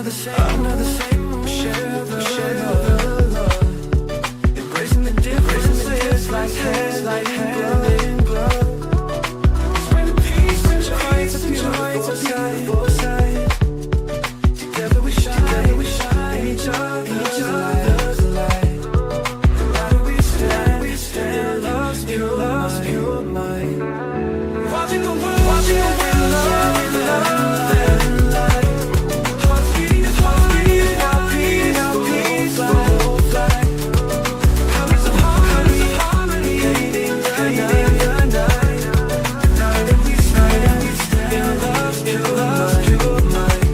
the same. Share the love. Embracing the differences like hand in glove. Spreading peace and joy. It's a beautiful sight. Together we shine in each other's light. Together we stand, love's pure might. Watching the world love and light. Hearts beating out peaceful flight. Colors of harmony, fading the night. United we stand, love's pure might.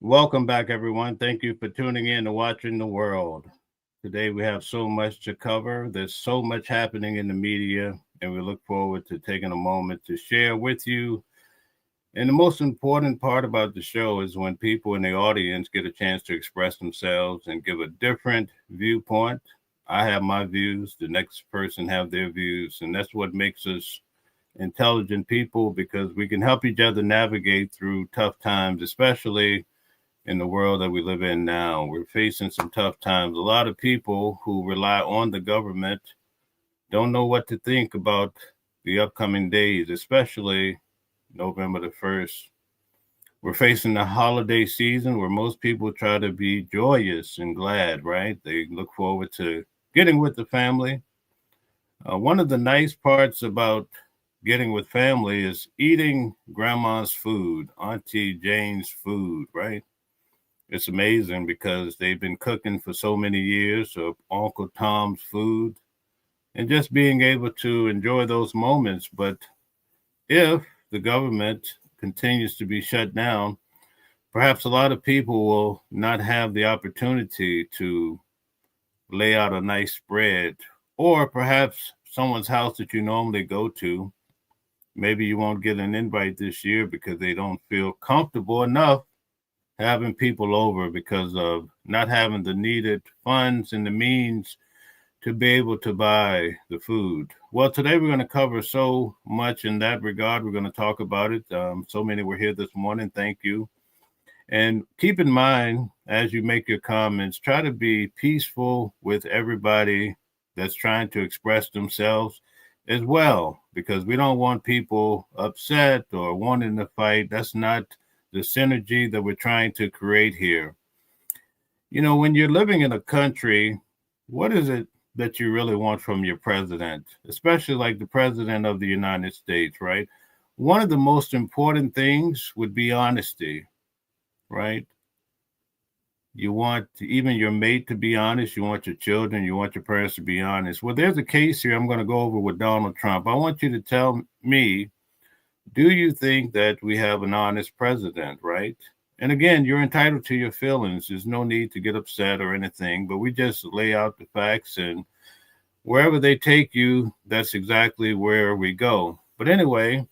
Welcome back, everyone. Thank you for tuning in to Watching the World. Today we have so much to cover. There's so much happening in the media, and we look forward to taking a moment to share with you. And the most important part about the show is when people in the audience get a chance to express themselves and give a different viewpoint. I have my views, the next person have their views, and that's what makes us intelligent people, because we can help each other navigate through tough times, especially in the world that we live in now. We're facing some tough times. A lot of people who rely on the government don't know what to think about the upcoming days, especially November the 1st. We're facing the holiday season where most people try to be joyous and glad, right? They look forward to getting with the family. One of the nice parts about getting with family is eating grandma's food, Auntie Jane's food, right? It's amazing because they've been cooking for so many years, of Uncle Tom's food, and just being able to enjoy those moments. But if the government continues to be shut down, perhaps a lot of people will not have the opportunity to lay out a nice spread, or perhaps someone's house that you normally go to, maybe you won't get an invite this year because they don't feel comfortable enough having people over because of not having the needed funds and the means to be able to buy the food. Well, today we're going to cover so much in that regard. We're going to talk about it. So many were here this morning. Thank you. And keep in mind, as you make your comments, try to be peaceful with everybody that's trying to express themselves as well, because we don't want people upset or wanting to fight. That's not the synergy that we're trying to create here. You know, when you're living in a country, what is it that you really want from your president, especially like the president of the United States, right? One of the most important things would be honesty, right? You want even your mate to be honest. You want your children, you want your parents to be honest. Well, there's a case here I'm going to go over with Donald Trump. I want you to tell me, do you think that we have an honest president, right? And again, you're entitled to your feelings. There's no need to get upset or anything, but we just lay out the facts, and wherever they take you, that's exactly where we go. But anyway,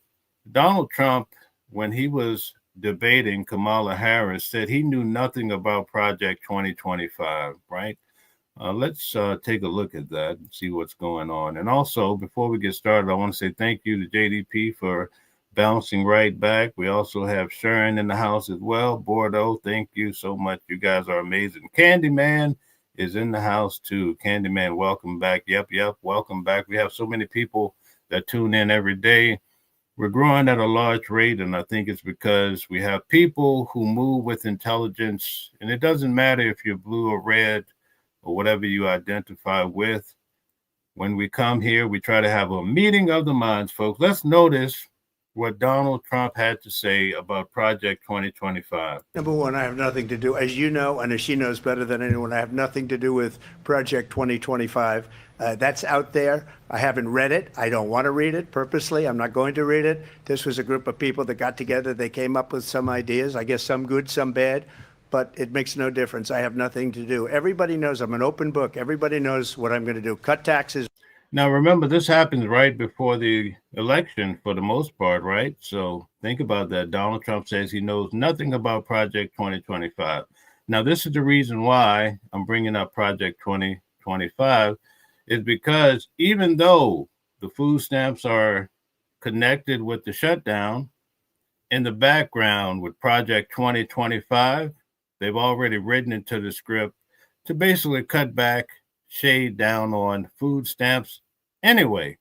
Donald Trump, when he was debating Kamala Harris, said he knew nothing about Project 2025, right? Let's take a look at that and see what's going on. And also, before we get started, I want to say thank you to JDP for bouncing right back. We also have Sharon in the house as well. Bordeaux, thank you so much. You guys are amazing. Candyman is in the house too. Candyman, welcome back. Yep, welcome back. We have so many people that tune in every day. We're growing at a large rate, and I think it's because we have people who move with intelligence, and it doesn't matter if you're blue or red or whatever you identify with. When we come here, we try to have a meeting of the minds, folks. Let's notice what Donald Trump had to say about Project 2025. Number one, I have nothing to do, as you know, and as she knows better than anyone, I have nothing to do with Project 2025. That's out there. I haven't read it. I don't want to read it purposely. I'm not going to read it. This was a group of people that got together. They came up with some ideas, I guess some good, some bad, but it makes no difference. I have nothing to do. Everybody knows I'm an open book. Everybody knows what I'm going to do. Cut taxes. Now, remember, this happens right before the election for the most part, right? So think about that. Donald Trump says he knows nothing about Project 2025. Now, this is the reason why I'm bringing up Project 2025 is because even though the food stamps are connected with the shutdown. In the background with Project 2025, they've already written into the script to basically cut back, shade down on food stamps anyway.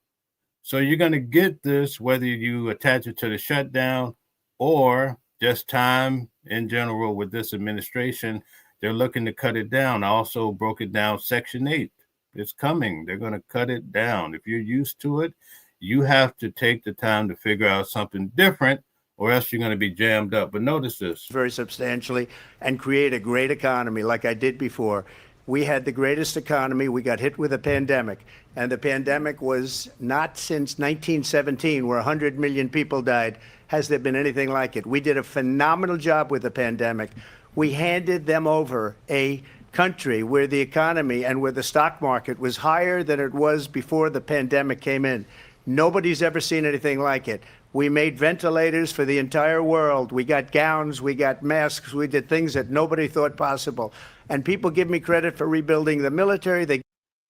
So you're going to get this whether you attach it to the shutdown or just time in general with this administration. They're looking to cut it down. I also broke it down. Section 8 is coming. They're going to cut it down. If you're used to it, you have to take the time to figure out something different, or else you're going to be jammed up. But notice this. Very substantially and create a great economy like I did before. We had the greatest economy. We got hit with a pandemic, and the pandemic was not since 1917, where 100 million people died, has there been anything like it. We did a phenomenal job with the pandemic. We handed them over a country where the economy and where the stock market was higher than it was before the pandemic came in. Nobody's ever seen anything like it. We made ventilators for the entire world. We got gowns, we got masks, we did things that nobody thought possible. And people give me credit for rebuilding the military.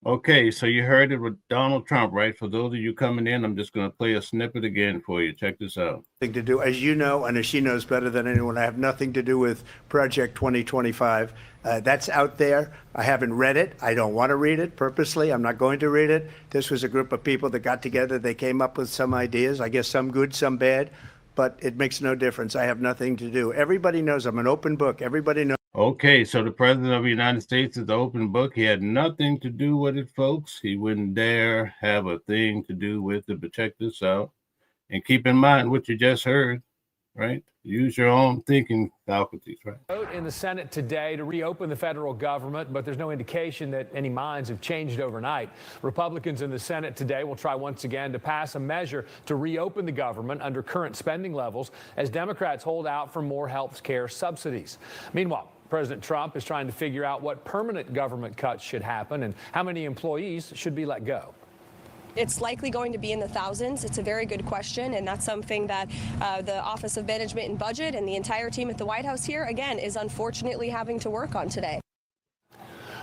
Okay, so you heard it with Donald Trump, right? For those of you coming in, I'm just going to play a snippet again for you. Check this out. Thing to do, as you know, and as she knows better than anyone, I have nothing to do with Project 2025. That's out there. I haven't read it. I don't want to read it purposely. I'm not going to read it. This was a group of people that got together. They came up with some ideas, I guess some good, some bad, but it makes no difference. I have nothing to do. Everybody knows I'm an open book. Everybody knows. Okay, so the president of the United States is the open book. He had nothing to do with it, folks. He wouldn't dare have a thing to do with it. But check this out. And keep in mind what you just heard, right? Use your own thinking faculties, right? Vote in the Senate today to reopen the federal government, but there's no indication that any minds have changed overnight. Republicans in the Senate today will try once again to pass a measure to reopen the government under current spending levels as Democrats hold out for more health care subsidies. Meanwhile, President Trump is trying to figure out what permanent government cuts should happen and how many employees should be let go. It's likely going to be in the thousands. It's a very good question, and that's something that the Office of Management and Budget and the entire team at the White House here, again, is unfortunately having to work on today.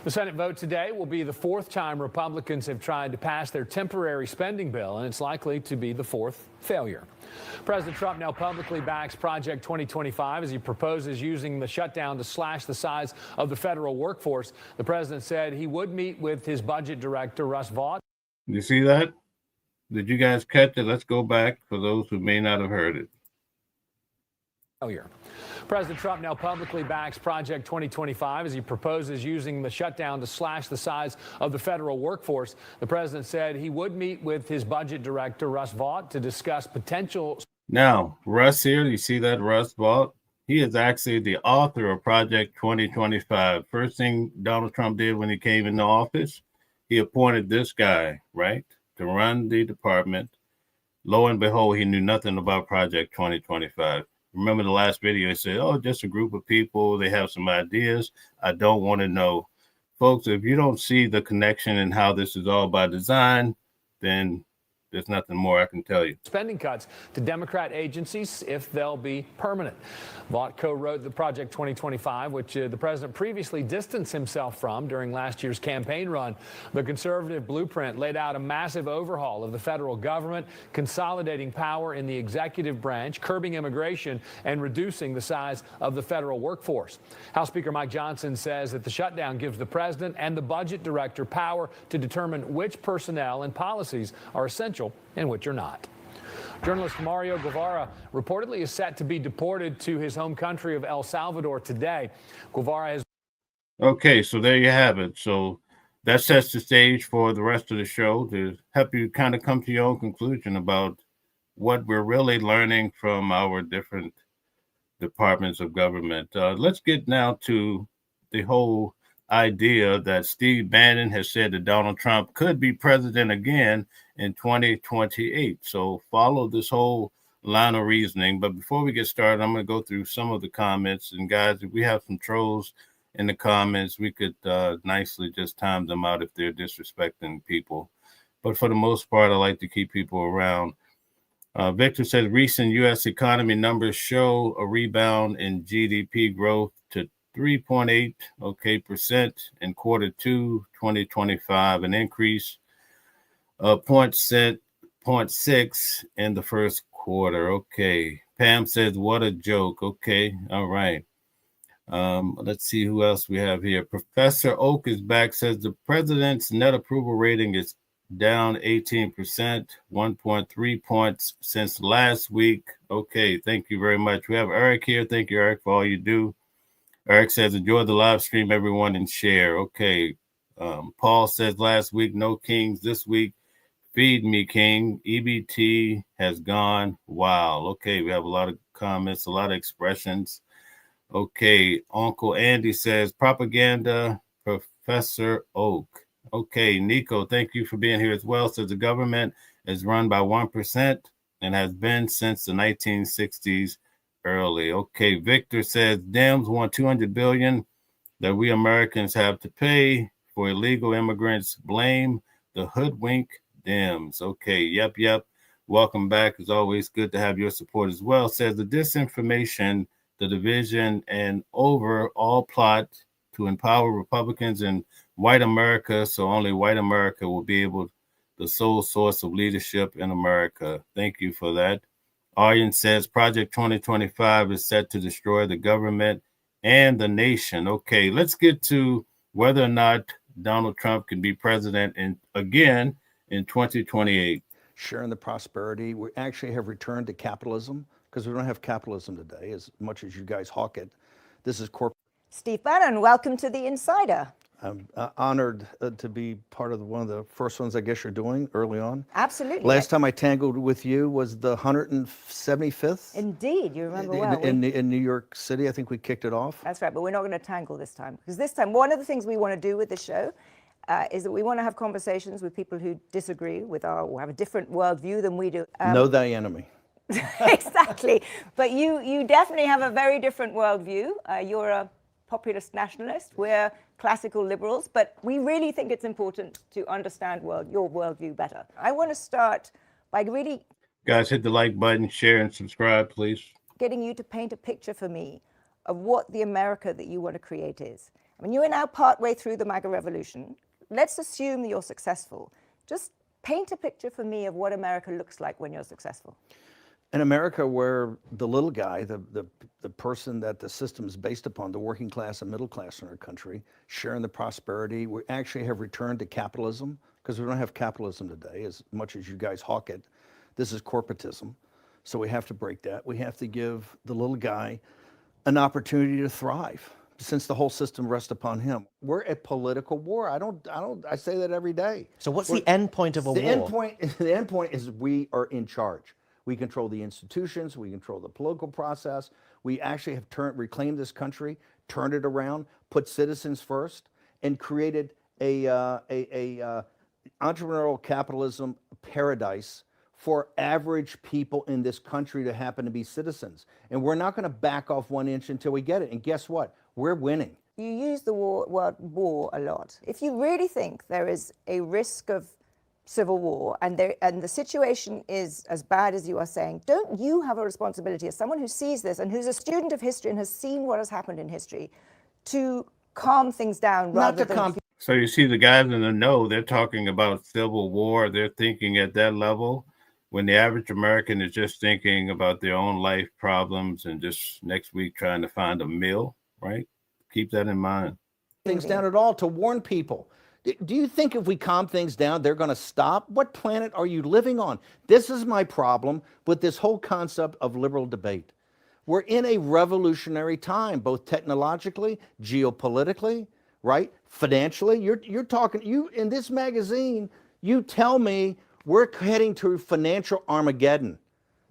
The Senate vote today will be the fourth time Republicans have tried to pass their temporary spending bill, and it's likely to be the fourth failure. President Trump now publicly backs Project 2025 as he proposes using the shutdown to slash the size of the federal workforce. The president said he would meet with his budget director, Russ Vought. You see that? Did you guys catch it? Let's go back for those who may not have heard it. Failure. President Trump now publicly backs Project 2025 as he proposes using the shutdown to slash the size of the federal workforce. The president said he would meet with his budget director, Russ Vought, to discuss potential. Now, Russ here, you see that Russ Vought? He is actually the author of Project 2025. First thing Donald Trump did when he came into office, he appointed this guy, right, to run the department. Lo and behold, he knew nothing about Project 2025. Remember the last video, he said, oh, just a group of people. They have some ideas. I don't want to know. Folks, if you don't see the connection and how this is all by design, then there's nothing more I can tell you. Spending cuts to Democrat agencies if they'll be permanent. Vought co-wrote the Project 2025, which the president previously distanced himself from during last year's campaign run. The conservative blueprint laid out a massive overhaul of the federal government, consolidating power in the executive branch, curbing immigration, and reducing the size of the federal workforce. House Speaker Mike Johnson says that the shutdown gives the president and the budget director power to determine which personnel and policies are essential and which are not. Journalist Mario Guevara reportedly is set to be deported to his home country of El Salvador today. Guevara has. Okay, so there you have it. So that sets the stage for the rest of the show to help you kind of come to your own conclusion about what we're really learning from our different departments of government. Let's get now to the whole idea that Steve Bannon has said that Donald Trump could be president again in 2028. So follow this whole line of reasoning. But before we get started, I'm going to go through some of the comments. And guys, if we have some trolls in the comments, we could nicely just time them out if they're disrespecting people. But for the most part, I like to keep people around. Victor says recent U.S. economy numbers show a rebound in GDP growth to 3.8% in quarter two 2025, an increase of 0.6 in the first quarter. Okay. Pam says, what a joke. Okay. All right. Let's see who else we have here. Professor Oak is back, says the president's net approval rating is down 18%, 1.3 points since last week. Okay, thank you very much. We have Eric here. Thank you, Eric, for all you do. Eric says, enjoy the live stream, everyone, and share. Okay. Paul says, last week, no kings. This week, feed me, king. EBT has gone wild. Okay, we have a lot of comments, a lot of expressions. Okay, Uncle Andy says, propaganda, Professor Oak. Okay, Nico, thank you for being here as well. Says the government is run by 1% and has been since the 1960s early. Okay, Victor says, Dems want $200 billion that we Americans have to pay for illegal immigrants. Blame the hoodwink Dems. Okay, yep. Welcome back. It's always good to have your support as well. Says the disinformation, the division, and overall plot to empower Republicans in white America, so only white America will be able, the sole source of leadership in America. Thank you for that. Aryan says Project 2025 is set to destroy the government and the nation. Okay, let's get to whether or not Donald Trump can be president again in 2028. Sharing the prosperity. We actually have returned to capitalism, because we don't have capitalism today, as much as you guys hawk it. This is corporate. Steve Bannon, welcome to The Insider. I'm honored to be part of one of the first ones I guess you're doing early on. Absolutely. Last time I tangled with you was the 175th. Indeed, you remember well. In New York City, I think we kicked it off. That's right, but we're not going to tangle this time. Because this time, one of the things we want to do with the show is that we want to have conversations with people who disagree with or have a different worldview than we do. Know thy enemy. Exactly. But you definitely have a very different worldview. You're a populist nationalist. We're classical liberals. But we really think it's important to understand your worldview better. I want to start by really... Guys, hit the like button, share, and subscribe, please. Getting you to paint a picture for me of what the America that you want to create is. I mean, you are now partway through the MAGA revolution. Let's assume that you're successful. Just paint a picture for me of what America looks like when you're successful. In America, where the little guy, the person that the system is based upon, the working class and middle class in our country, sharing the prosperity, we actually have returned to capitalism, because we don't have capitalism today, as much as you guys hawk it. This is corporatism. So we have to break that. We have to give the little guy an opportunity to thrive, since the whole system rests upon him. We're at political war. I say that every day. So what's the end point of a war? The end point is we are in charge. We control the institutions, we control the political process. We actually have reclaimed this country, turned it around, put citizens first, and created a entrepreneurial capitalism paradise for average people in this country to happen to be citizens. And we're not going to back off 1 inch until we get it. And guess what? We're winning. You use the word war a lot. If you really think there is a risk of civil war and the situation is as bad as you are saying, don't you have a responsibility as someone who sees this and who's a student of history and has seen what has happened in history to calm things down rather than... So you see the guys in the know, they're talking about civil war. They're thinking at that level, when the average American is just thinking about their own life problems and just next week trying to find a meal, right? Keep that in mind. Things down at all to warn people. Do you think if we calm things down, they're going to stop? What planet are you living on? This is my problem with this whole concept of liberal debate. We're in a revolutionary time, both technologically, geopolitically, right? Financially. You're talking, in this magazine, you tell me we're heading to financial Armageddon.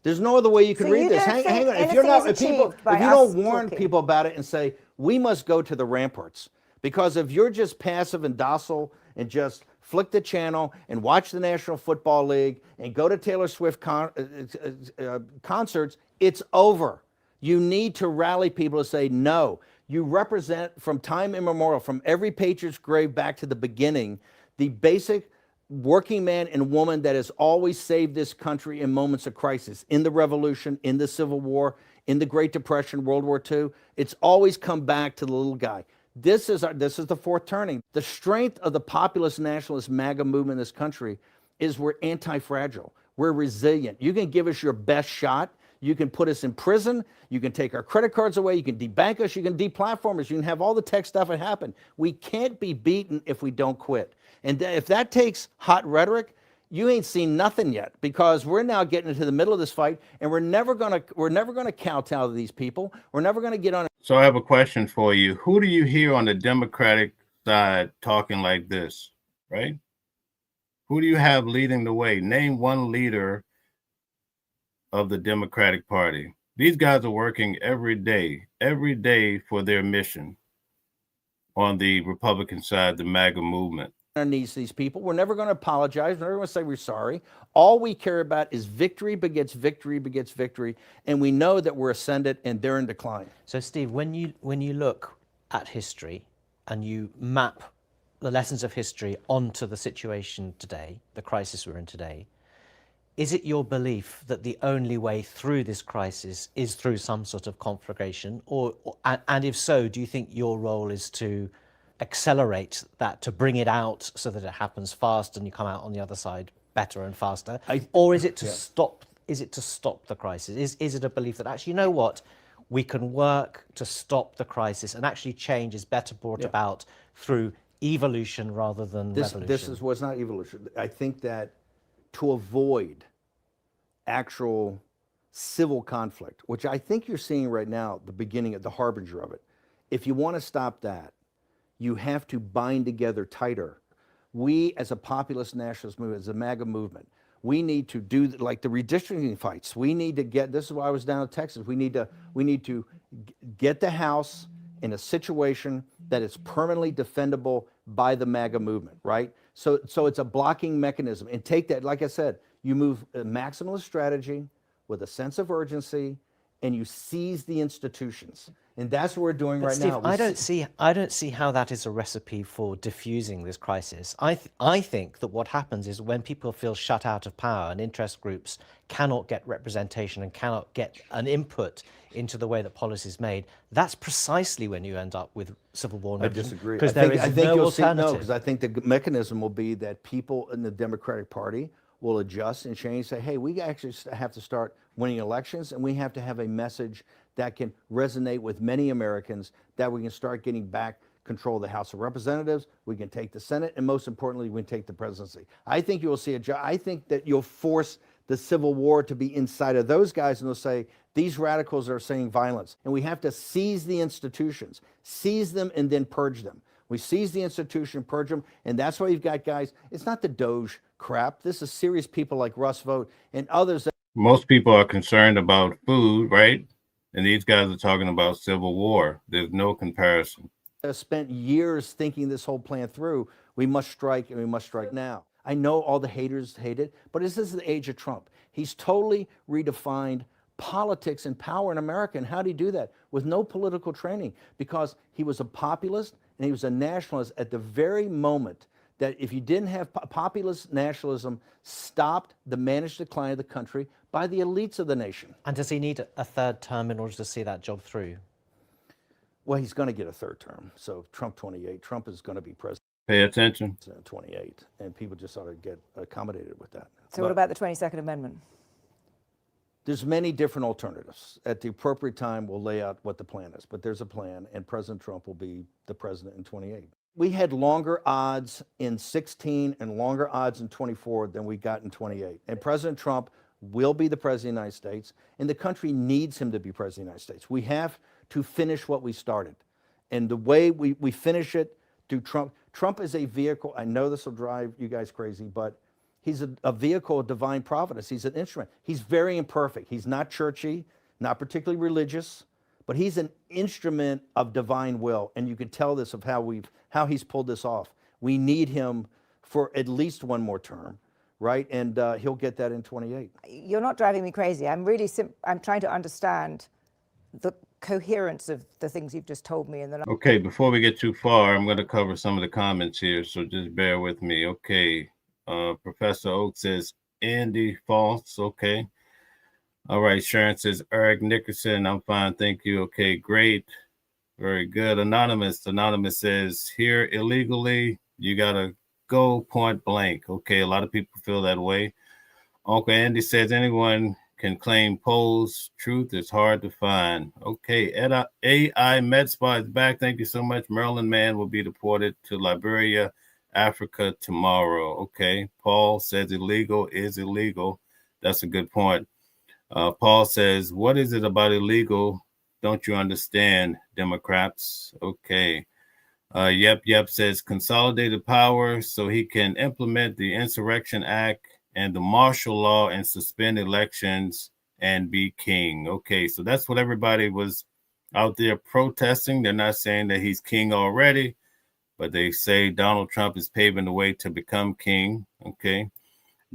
There's no other way you can read this. Hang on. If you don't warn people about it and say, we must go to the ramparts. Because if you're just passive and docile and just flick the channel and watch the National Football League and go to Taylor Swift concerts, it's over. You need to rally people to say, no, you represent from time immemorial, from every Patriot's grave back to the beginning, the basic working man and woman that has always saved this country in moments of crisis, in the Revolution, in the Civil War, in the Great Depression, World War II. It's always come back to the little guy. This is the fourth turning. The strength of the populist nationalist MAGA movement in this country is we're anti-fragile. We're resilient. You can give us your best shot. You can put us in prison. You can take our credit cards away. You can debank us. You can deplatform us. You can have all the tech stuff that happened. We can't be beaten if we don't quit. And if that takes hot rhetoric, you ain't seen nothing yet, because we're now getting into the middle of this fight, and we're never gonna kowtow to these people. We're never gonna get on. So I have a question for you. Who do you hear on the Democratic side talking like this, right? Who do you have leading the way? Name one leader of the Democratic Party. These guys are working every day for their mission. On the Republican side, the MAGA movement. Our knees to these people. We're never going to apologize. We're never going to say we're sorry. All we care about is victory begets victory begets victory, and we know that we're ascendant and they're in decline. So, Steve, when you look at history and you map the lessons of history onto the situation today, the crisis we're in today, is it your belief that the only way through this crisis is through some sort of conflagration, and if so, do you think your role is to accelerate that, to bring it out so that it happens fast and you come out on the other side better and faster, or is it to stop? Is it to stop the crisis? Is it a belief that actually, you know what, we can work to stop the crisis, and actually change is better brought about through evolution rather than revolution? This was not evolution. I think that to avoid actual civil conflict, which I think you're seeing right now, the beginning of the harbinger of it, if you want to stop that, you have to bind together tighter. We, as a populist nationalist movement, as a MAGA movement, we need to do like the redistricting fights. We need to get, this is why I was down in Texas, we need to get the House in a situation that is permanently defendable by the MAGA movement, right? So it's a blocking mechanism. And take that, like I said, you move a maximalist strategy with a sense of urgency, and you seize the institutions. And that's what we're doing right Steve, now. I don't see how that is a recipe for diffusing this crisis. I think that what happens is when people feel shut out of power and interest groups cannot get representation and cannot get an input into the way that policy is made, that's precisely when you end up with civil war. I disagree. Because there is no alternative. Because I think the mechanism will be that people in the Democratic Party will adjust and change, say, hey, we actually have to start winning elections, and we have to have a message that can resonate with many Americans, that we can start getting back control of the House of Representatives, we can take the Senate, and most importantly, we can take the presidency. I think you will see I think that you'll force the Civil War to be inside of those guys, and they'll say, these radicals are saying violence, and we have to seize the institutions, seize them, and then purge them. We seize the institution, purge them, and that's why you've got guys, it's not the Doge crap, this is serious people like Russ Vought and others. Most people are concerned about food, right? And these guys are talking about civil war. There's no comparison. Spent years thinking this whole plan through. We must strike, and we must strike now. I know all the haters hate it, but this is the age of Trump. He's totally redefined politics and power in America. And how did he do that? With no political training, because he was a populist and he was a nationalist at the very moment that if you didn't have populist nationalism stopped the managed decline of the country by the elites of the nation. And does he need a third term in order to see that job through? Well, he's going to get a third term. So Trump 28, Trump is going to be president. Pay attention. 28, and people just ought to get accommodated with that. So what about the 22nd Amendment? There's many different alternatives. At the appropriate time, we'll lay out what the plan is, but there's a plan, and President Trump will be the president in 28. We had longer odds in 16 and longer odds in 24 than we got in 28. And President Trump will be the president of the United States, and the country needs him to be president of the United States. We have to finish what we started. And the way we finish it through Trump is a vehicle. I know this will drive you guys crazy, but he's a vehicle of divine providence. He's an instrument. He's very imperfect. He's not churchy, not particularly religious, but he's an instrument of divine will. And you can tell this of how he's pulled this off. We need him for at least one more term, right? And he'll get that in 28. You're not driving me crazy. I'm really I'm trying to understand the coherence of the things you've just told me in the. Okay, before we get too far, I'm going to cover some of the comments here, so just bear with me. Okay, Professor Oak says Andy false. Okay. All right, Sharon says Eric Nickerson, I'm fine, thank you. Okay, great, very good. Anonymous says here illegally, you gotta go point blank. Okay, a lot of people feel that way. Uncle Andy says anyone can claim polls. Truth is hard to find. Okay, AI MedSpa is back. Thank you so much. Maryland man will be deported to Liberia, Africa tomorrow. Okay, Paul says illegal is illegal. That's a good point. Paul says, what is it about illegal? Don't you understand, Democrats? Okay. Yep says consolidated power so he can implement the Insurrection Act and the martial law and suspend elections and be king. Okay, so that's what everybody was out there protesting. They're not saying that he's king already, but they say Donald Trump is paving the way to become king. Okay.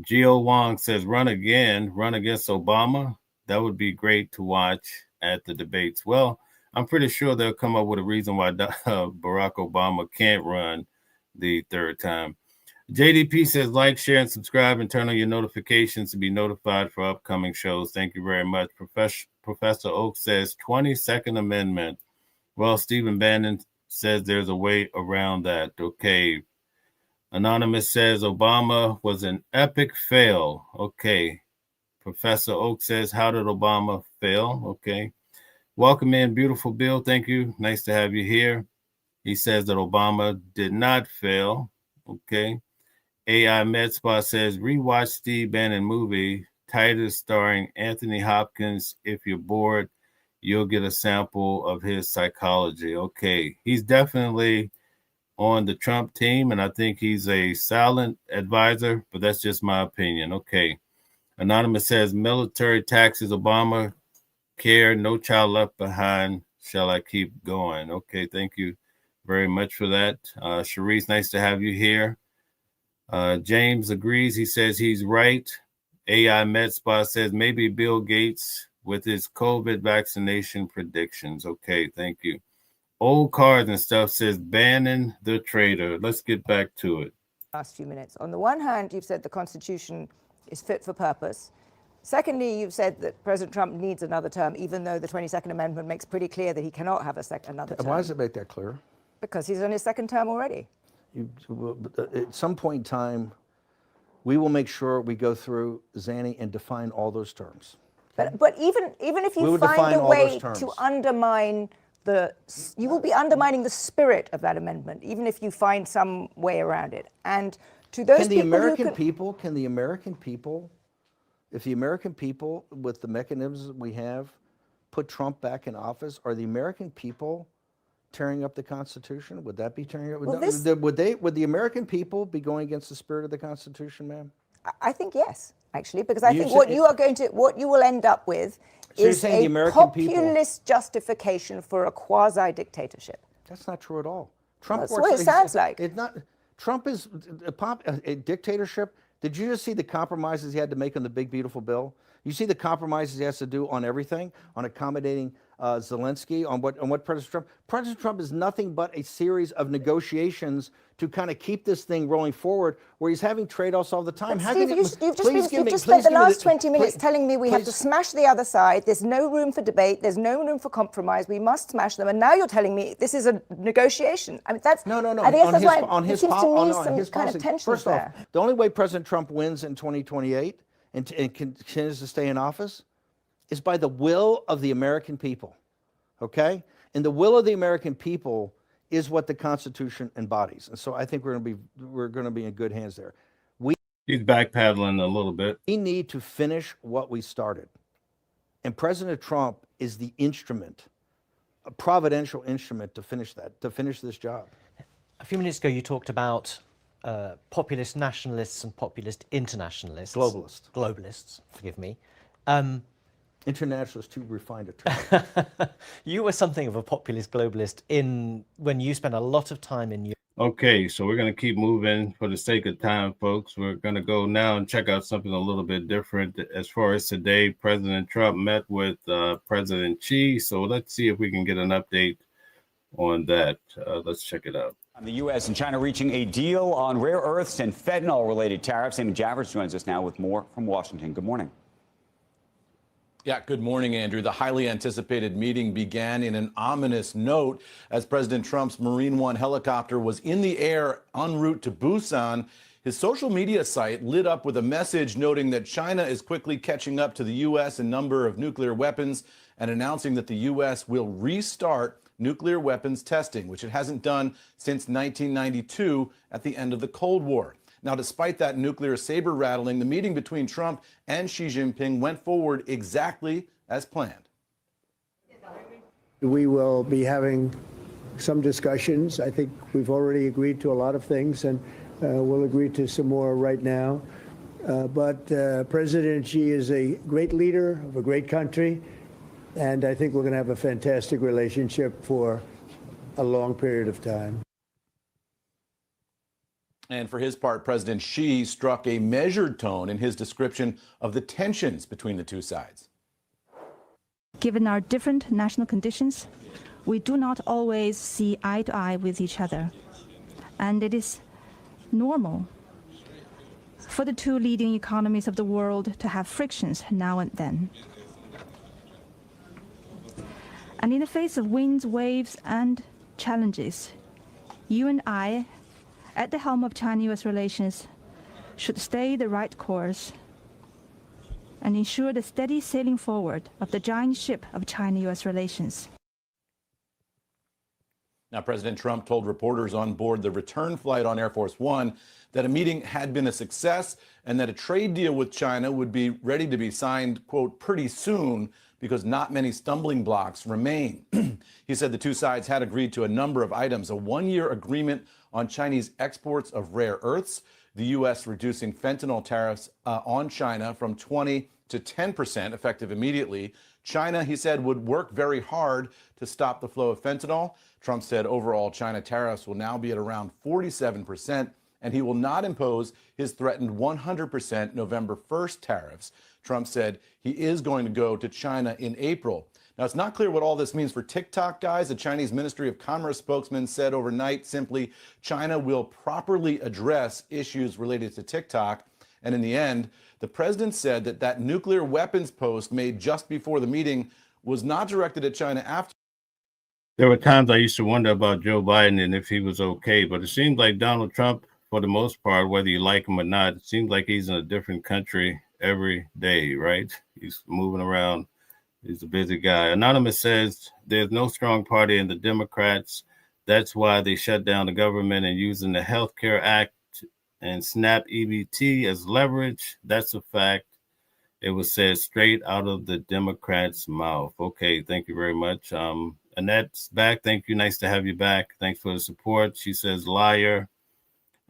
Gio Wong says, run against Obama. That would be great to watch at the debates. Well, I'm pretty sure they'll come up with a reason why Barack Obama can't run the third time. JDP says, like, share, and subscribe, and turn on your notifications to be notified for upcoming shows. Thank you very much. Professor Oak says, 22nd Amendment. Well, Stephen Bannon says there's a way around that. Okay. Anonymous says, Obama was an epic fail. Okay. Professor Oak says, how did Obama fail? Okay. Welcome in, beautiful Bill. Thank you. Nice to have you here. He says that Obama did not fail. Okay. AI MedSpa says, rewatch Steve Bannon movie, Titus, starring Anthony Hopkins. If you're bored, you'll get a sample of his psychology. Okay. He's definitely on the Trump team, and I think he's a silent advisor, but that's just my opinion. Okay. Anonymous says, military taxes, Obama care, no child left behind. Shall I keep going? Okay, thank you very much for that. Sharice, nice to have you here. James agrees. He says he's right. AI MedSpa says maybe Bill Gates with his COVID vaccination predictions. Okay, thank you. Old cards and stuff says Bannon the traitor. Let's get back to it. Last few minutes. On the one hand, you've said the Constitution is fit for purpose. Secondly, you've said that President Trump needs another term, even though the 22nd Amendment makes pretty clear that he cannot have another term. Why does it make that clear? Because he's on his second term already. At some point in time, we will make sure we go through Zanny and define all those terms. But even if you find a way to undermine you will be undermining the spirit of that amendment, even if you find some way around it. And to those Can the American people, if the American people, with the mechanisms we have, put Trump back in office, are the American people tearing up the Constitution? Would that be tearing up? Would the American people be going against the spirit of the Constitution, ma'am? I think yes, actually, because I think what you will end up with is a populist justification for a quasi-dictatorship. That's not true at all. Trump That's what it sounds like. Trump is a dictatorship. Did you just see the compromises he had to make on the big, beautiful bill? You see the compromises he has to do on everything, on accommodating Zelensky, on what President Trump. President Trump is nothing but a series of negotiations to kind of keep this thing rolling forward, where he's having trade-offs all the time. Steve, you've just spent the last 20 minutes telling me we have to smash the other side. There's no room for debate. There's no room for compromise. We must smash them. And now you're telling me this is a negotiation. I mean, that's no. I guess that's why there seems to me some kind of tension First off, the only way President Trump wins in 2028 and continues to stay in office is by the will of the American people. Okay? And the will of the American people is what the Constitution embodies. And so I think we're going to be in good hands there. He's backpedaling a little bit. We need to finish what we started. And President Trump is the instrument, a providential instrument to finish this job. A few minutes ago, you talked about populist nationalists and populist internationalists. Globalists, forgive me. Internationalist, too refined a term. You were something of a populist globalist when you spent a lot of time in Europe. Okay, so we're going to keep moving for the sake of time, folks. We're going to go now and check out something a little bit different. As far as today, President Trump met with President Xi. So let's see if we can get an update on that. Let's check it out. The U.S. and China reaching a deal on rare earths and fentanyl-related tariffs. Amy Javers joins us now with more from Washington. Good morning. Yeah, good morning, Andrew. The highly anticipated meeting began in an ominous note as President Trump's Marine One helicopter was in the air en route to Busan. His social media site lit up with a message noting that China is quickly catching up to the U.S. in number of nuclear weapons and announcing that the U.S. will restart nuclear weapons testing, which it hasn't done since 1992 at the end of the Cold War. Now, despite that nuclear saber rattling, the meeting between Trump and Xi Jinping went forward exactly as planned. We will be having some discussions. I think we've already agreed to a lot of things, and we'll agree to some more right now. But President Xi is a great leader of a great country, and I think we're going to have a fantastic relationship for a long period of time. And for his part, President Xi struck a measured tone in his description of the tensions between the two sides. Given our different national conditions, we do not always see eye to eye with each other. And it is normal for the two leading economies of the world to have frictions now and then. And in the face of winds, waves, and challenges, you and I, at the helm of China-US relations, should stay the right course and ensure the steady sailing forward of the giant ship of China-US relations. Now, President Trump told reporters on board the return flight on Air Force One that a meeting had been a success and that a trade deal with China would be ready to be signed, quote, pretty soon, because not many stumbling blocks remain. He said the two sides had agreed to a number of items, a one-year agreement on Chinese exports of rare earths, the U.S. reducing fentanyl tariffs on China from 20 to 10% effective immediately. China, he said, would work very hard to stop the flow of fentanyl. Trump said overall China tariffs will now be at around 47%, and he will not impose his threatened 100% November 1st tariffs. Trump said he is going to go to China in April. Now, it's not clear what all this means for TikTok, guys. The Chinese Ministry of Commerce spokesman said overnight simply China will properly address issues related to TikTok. And in the end, the president said that that nuclear weapons post made just before the meeting was not directed at China after. There were times I used to wonder about Joe Biden and if he was okay, but it seems like Donald Trump, for the most part, whether you like him or not, it seems like he's in a different country every day, right? He's moving around. He's a busy guy. Anonymous says there's no strong party in the Democrats. That's why they shut down the government and using the Health Care Act and SNAP EBT as leverage. That's a fact. It was said straight out of the Democrats' mouth. Okay, thank you very much. Annette's back. Thank you. Nice to have you back. Thanks for the support. She says liar.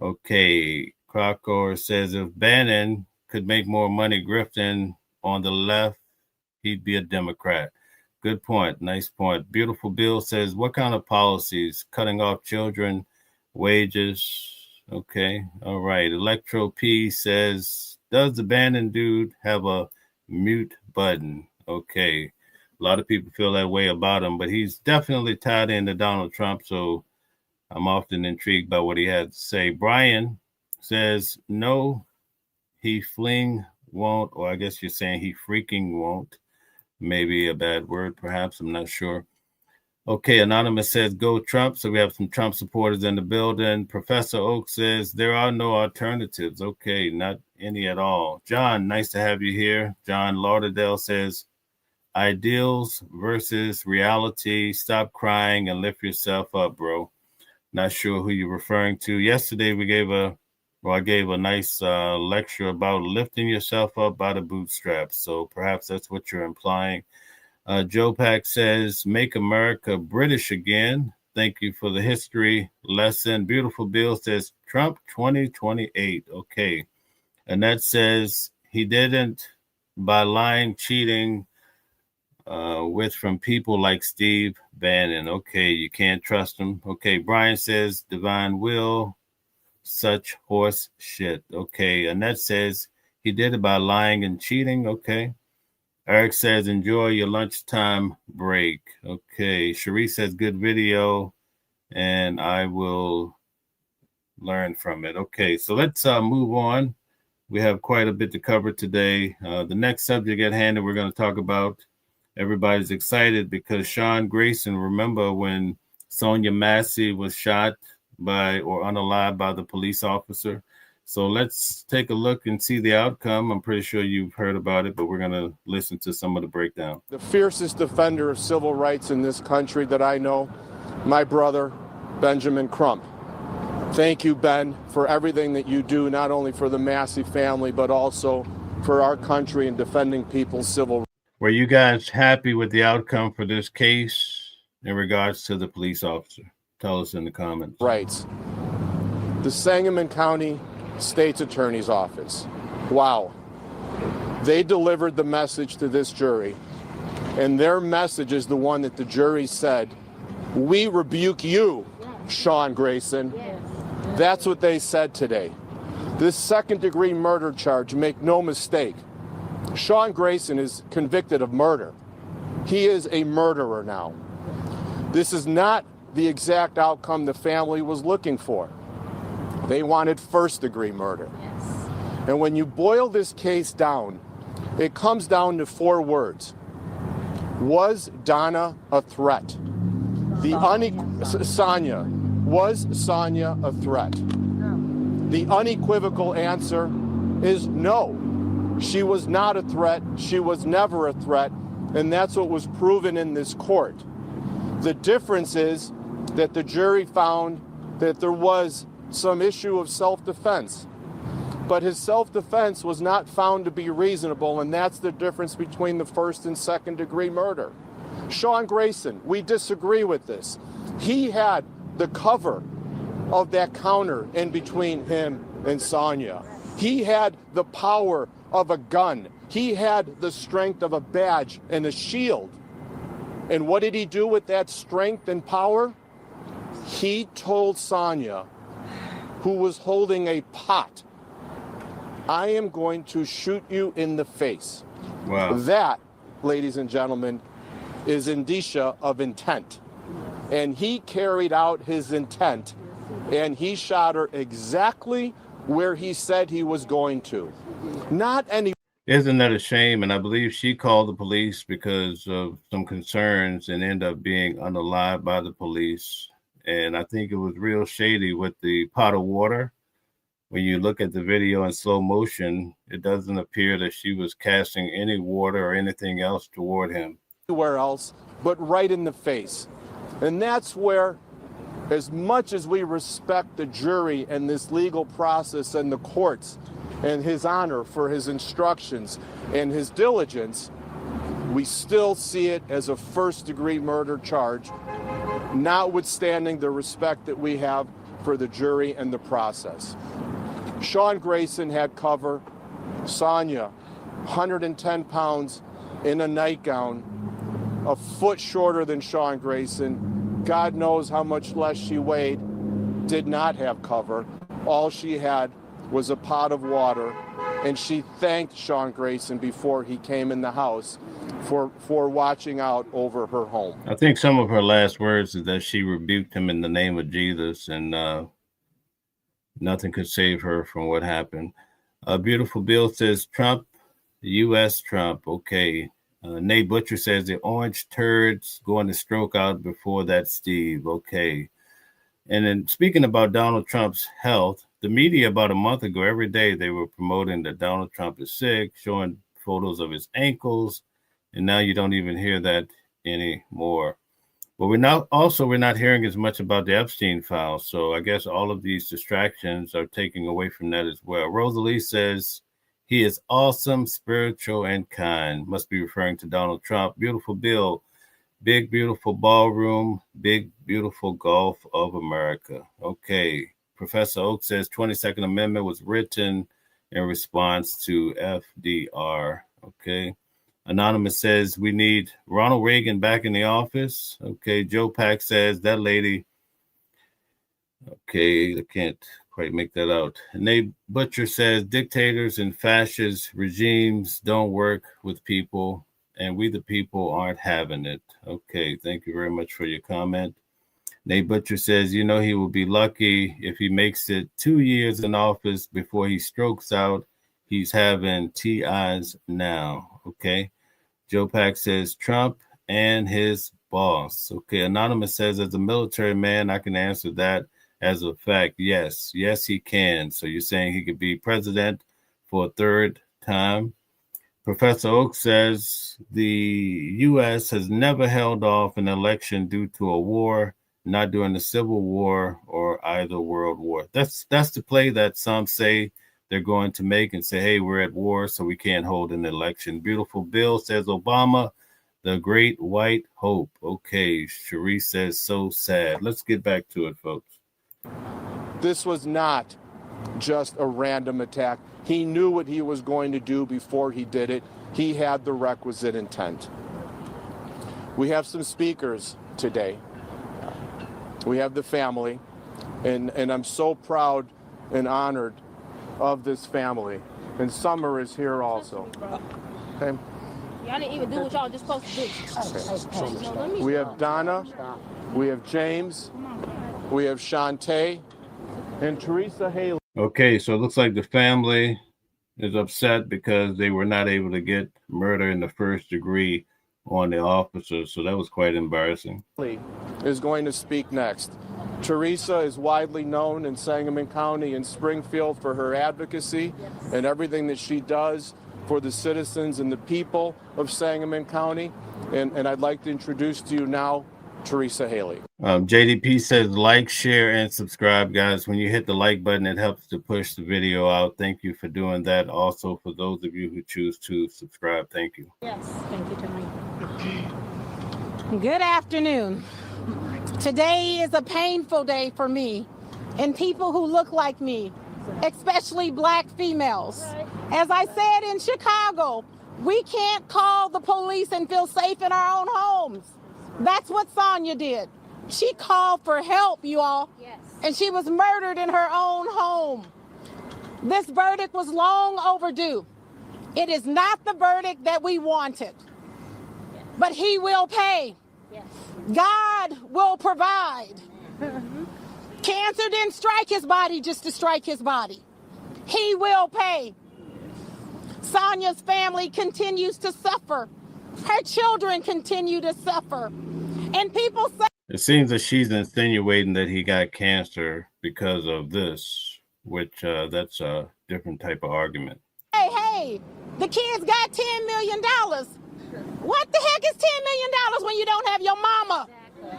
Okay, Crocker says if Bannon could make more money grifting on the left, he'd be a Democrat. Good point. Nice point. Beautiful Bill says, what kind of policies? Cutting off children, wages. Okay. All right. Electro P says, does the Bannon dude have a mute button? Okay. A lot of people feel that way about him, but he's definitely tied into Donald Trump. So I'm often intrigued by what he had to say. Brian says, no, he fling won't, or I guess you're saying he freaking won't. Maybe a bad word, perhaps. I'm not sure. Okay, Anonymous says, go Trump. So we have some Trump supporters in the building. Professor Oak says, there are no alternatives. Okay, not any at all. John, nice to have you here. John Lauderdale says, ideals versus reality. Stop crying and lift yourself up, bro. Not sure who you're referring to. Yesterday, I gave a nice lecture about lifting yourself up by the bootstraps. So perhaps that's what you're implying. Joe Pack says, make America British again. Thank you for the history lesson. Beautiful Bill says, Trump 2028. Okay. And that says he didn't by lying, cheating from people like Steve Bannon. Okay. You can't trust him. Okay. Brian says, divine will. Such horse shit. Okay. Annette says he did it by lying and cheating. Okay. Eric says enjoy your lunchtime break. Okay. Cherie says good video and I will learn from it. Okay. So let's move on. We have quite a bit to cover today. The next subject at hand that we're going to talk about, everybody's excited because Sean Grayson, remember when Sonya Massey was shot by or unalived by the police officer? So let's take a look and see the outcome. I'm pretty sure you've heard about it, but we're going to listen to some of the breakdown. The fiercest defender of civil rights in this country that I know, my brother, Benjamin Crump. Thank you, Ben, for everything that you do, not only for the Massey family, but also for our country and defending people's civil rights. Were you guys happy with the outcome for this case in regards to the police officer? Tell us in the comments. Rights. The Sangamon County State's Attorney's Office. Wow. They delivered the message to this jury, and their message is the one that the jury said, "We rebuke you, Sean Grayson." That's what they said today. This second-degree murder charge, make no mistake, Sean Grayson is convicted of murder. He is a murderer now. This is not the exact outcome the family was looking for. They wanted first-degree murder. And when you boil this case down, it comes down to 4 words. Was Donna a threat? Sonya. Was Sonya a threat? The unequivocal answer is no. She was not a threat. She was never a threat. And that's what was proven in this court. The difference is that the jury found that there was some issue of self-defense. But his self-defense was not found to be reasonable, and that's the difference between the first and second-degree murder. Sean Grayson, we disagree with this. He had the cover of that counter in between him and Sonya. He had the power of a gun. He had the strength of a badge and a shield. And what did he do with that strength and power? He told Sonya, who was holding a pot, "I am going to shoot you in the face." Wow. That, ladies and gentlemen, is indicia of intent. And he carried out his intent, and he shot her exactly where he said he was going to. Not any. Isn't that a shame? And I believe she called the police because of some concerns and ended up being unalived by the police. And I think it was real shady with the pot of water. When you look at the video in slow motion, it doesn't appear that she was casting any water or anything else toward him. Anywhere else, but right in the face. And that's where, as much as we respect the jury and this legal process and the courts and his honor for his instructions and his diligence, we still see it as a first-degree murder charge, notwithstanding the respect that we have for the jury and the process. Sean Grayson had cover. Sonya, 110 pounds in a nightgown, a foot shorter than Sean Grayson. God knows how much less she weighed, did not have cover. All she had was a pot of water, and she thanked Sean Grayson before he came in the house for watching out over her home. I think some of her last words is that she rebuked him in the name of Jesus, and nothing could save her from what happened. Beautiful Bill says, Trump, U.S. Trump, okay. Nate Butcher says, the orange turds going to stroke out before that, Steve, okay. And then speaking about Donald Trump's health, the media about a month ago, every day they were promoting that Donald Trump is sick, showing photos of his ankles, and now you don't even hear that anymore. But we're not hearing as much about the Epstein files, so I guess all of these distractions are taking away from that as well. Rosalie says, he is awesome, spiritual, and kind. Must be referring to Donald Trump. Beautiful Bill, big, beautiful ballroom, big, beautiful Gulf of America. Okay. Professor Oak says 22nd Amendment was written in response to FDR. Okay. Anonymous says we need Ronald Reagan back in the office. Okay. Joe Pack says that lady. Okay. I can't quite make that out. Nate Butcher says dictators and fascist regimes don't work with people, and we the people aren't having it. Okay. Thank you very much for your comment. Nate Butcher says, you know, he will be lucky if he makes it 2 years in office before he strokes out. He's having TIs now. Okay. Joe Pack says Trump and his boss. Okay. Anonymous says, as a military man, I can answer that. as a fact. Yes, he can. So you're saying he could be president for a third time? Professor Oak says the U.S. has never held off an election due to a war, not during the Civil War or either World War. That's the play that some say they're going to make and say, hey, we're at war, so we can't hold an election. Beautiful Bill says Obama, the great white hope. Okay, Cherie says so sad. Let's get back to it, folks. This was not just a random attack. He knew what he was going to do before he did it. He had the requisite intent. We have some speakers today. We have the family, and I'm so proud and honored of this family. And Summer is here also. Okay. Y'all didn't even do what y'all just supposed to do. We have Donna, we have James, we have Shantae, and Teresa Haley. Okay, so it looks like the family is upset because they were not able to get murder in the first degree on the officers. So that was quite embarrassing. Is going to speak next. Teresa is widely known in Sangamon County and Springfield for her advocacy and everything that she does for the citizens and the people of Sangamon County. And I'd like to introduce to you now Teresa Haley. JDP says like, share, and subscribe, guys. When you hit the like button, it helps to push the video out. Thank you for doing that. Also, for those of you who choose to subscribe, thank you. Yes, thank you, Tony. Good afternoon. Today is a painful day for me and people who look like me, especially black females. As I said in Chicago, we can't call the police and feel safe in our own homes. That's what Sonya did. She called for help, you all, and she was murdered in her own home. This verdict was long overdue. It is not the verdict that we wanted, but he will pay. God will provide. Cancer didn't strike his body just to strike his body. He will pay. Sonya's family continues to suffer. Her children continue to suffer. And people say... It seems that she's insinuating that he got cancer because of this, which that's a different type of argument. Hey, the kids got $10 million. What the heck is $10 million when you don't have your mama?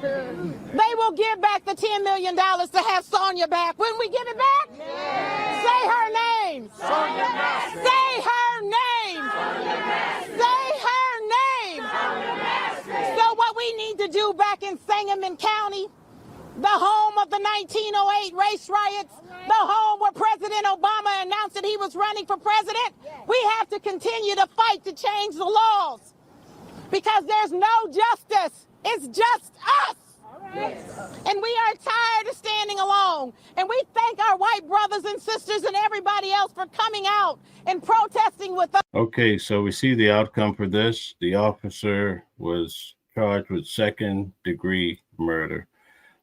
They will give back the $10 million to have Sonya back. When we give it back? Yes. Say her name. Sonya Massey. Say her name. Sonya Massey. Say her name. Sonya Massey. So what we need to do back in Sangamon County, the home of the 1908 race riots, the home where President Obama announced that he was running for president, we have to continue to fight to change the laws. Because there's no justice. It's just us. And we are tired of standing alone. And we thank our white brothers and sisters and everybody else for coming out and protesting with us. Okay, so we see the outcome for this. The officer was charged with second-degree murder.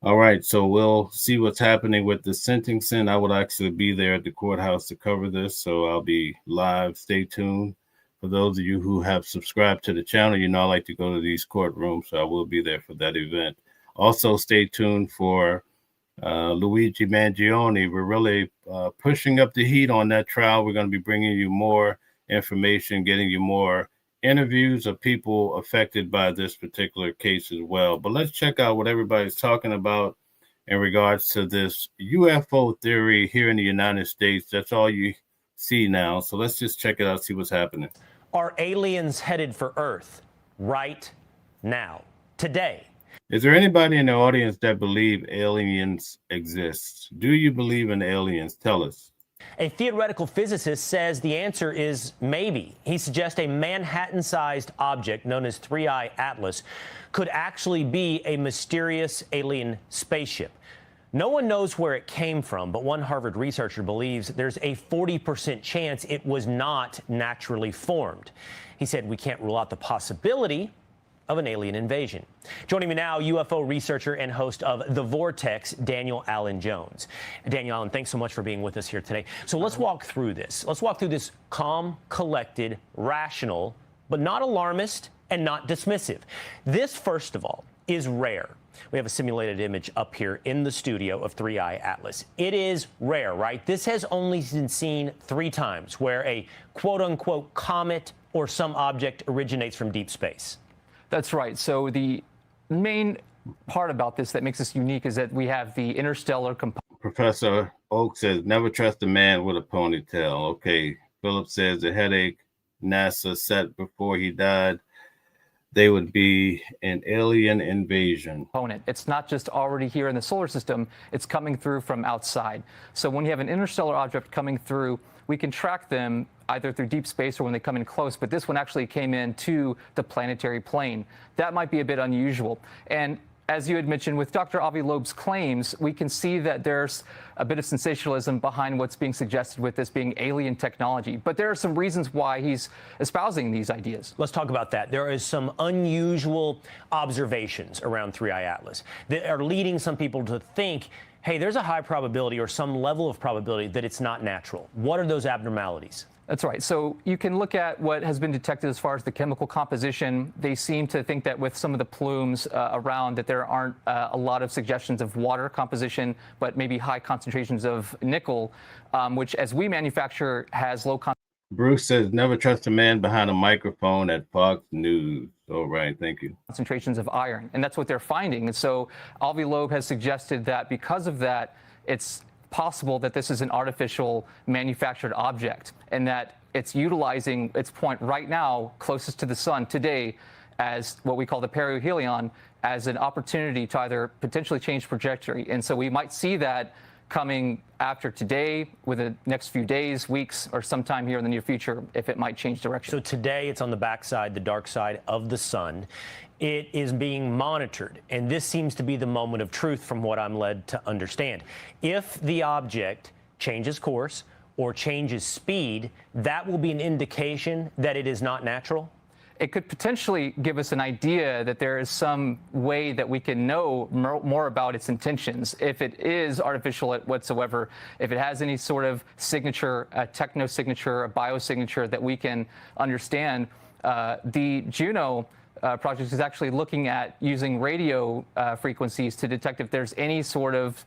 All right, so we'll see what's happening with the sentencing. I will actually be there at the courthouse to cover this, so I'll be live. Stay tuned. For those of you who have subscribed to the channel, you know I like to go to these courtrooms, so I will be there for that event. Also, stay tuned for Luigi Mangione. We're really pushing up the heat on that trial. We're going to be bringing you more information, getting you more interviews of people affected by this particular case as well. But let's check out what everybody's talking about in regards to this UFO theory here in the United States. That's all you see now. So let's just check it out, see what's happening. Are aliens headed for Earth right now, today? Is there anybody in the audience that believe aliens exist? Do you believe in aliens? Tell us. A theoretical physicist says the answer is maybe. He suggests a Manhattan-sized object known as 3I Atlas could actually be a mysterious alien spaceship. No one knows where it came from, but one Harvard researcher believes there's a 40% chance it was not naturally formed. He said we can't rule out the possibility of an alien invasion. Joining me now, UFO researcher and host of The Vortex, Daniel Allen Jones. Daniel Allen, thanks so much for being with us here today. So let's walk through this. Let's walk through this calm, collected, rational, but not alarmist and not dismissive. This, first of all, is rare. We have a simulated image up here in the studio of 3I Atlas. It is rare, right? This has only been seen 3 times where a quote-unquote comet or some object originates from deep space. That's right. So the main part about this that makes this unique is that we have the interstellar component. Professor Oak says, never trust a man with a ponytail. Okay. Philip says, the headache NASA set before he died, they would be an alien invasion. It's not just already here in the solar system, it's coming through from outside. So when you have an interstellar object coming through, we can track them either through deep space or when they come in close, but this one actually came into the planetary plane. That might be a bit unusual. And as you had mentioned, with Dr. Avi Loeb's claims, we can see that there's a bit of sensationalism behind what's being suggested with this being alien technology. But there are some reasons why he's espousing these ideas. Let's talk about that. There is some unusual observations around 3I Atlas that are leading some people to think, hey, there's a high probability or some level of probability that it's not natural. What are those abnormalities? That's right. So you can look at what has been detected as far as the chemical composition. They seem to think that with some of the plumes around that there aren't a lot of suggestions of water composition, but maybe high concentrations of nickel, which as we manufacture has low concentration. Bruce says, never trust a man behind a microphone at Fox News. All right, thank you. Concentrations of iron, and that's what they're finding. And so Avi Loeb has suggested that because of that, it's possible that this is an artificial manufactured object and that it's utilizing its point right now closest to the sun today as what we call the perihelion as an opportunity to either potentially change trajectory. And so we might see that coming after today, with the next few days, weeks, or sometime here in the near future, if it might change direction. So today it's on the backside, the dark side of the sun. It is being monitored, and this seems to be the moment of truth from what I'm led to understand. If the object changes course or changes speed, that will be an indication that it is not natural? It could potentially give us an idea that there is some way that we can know more about its intentions. If it is artificial whatsoever, if it has any sort of signature, a techno-signature, a biosignature that we can understand. The Juno project is actually looking at using radio frequencies to detect if there's any sort of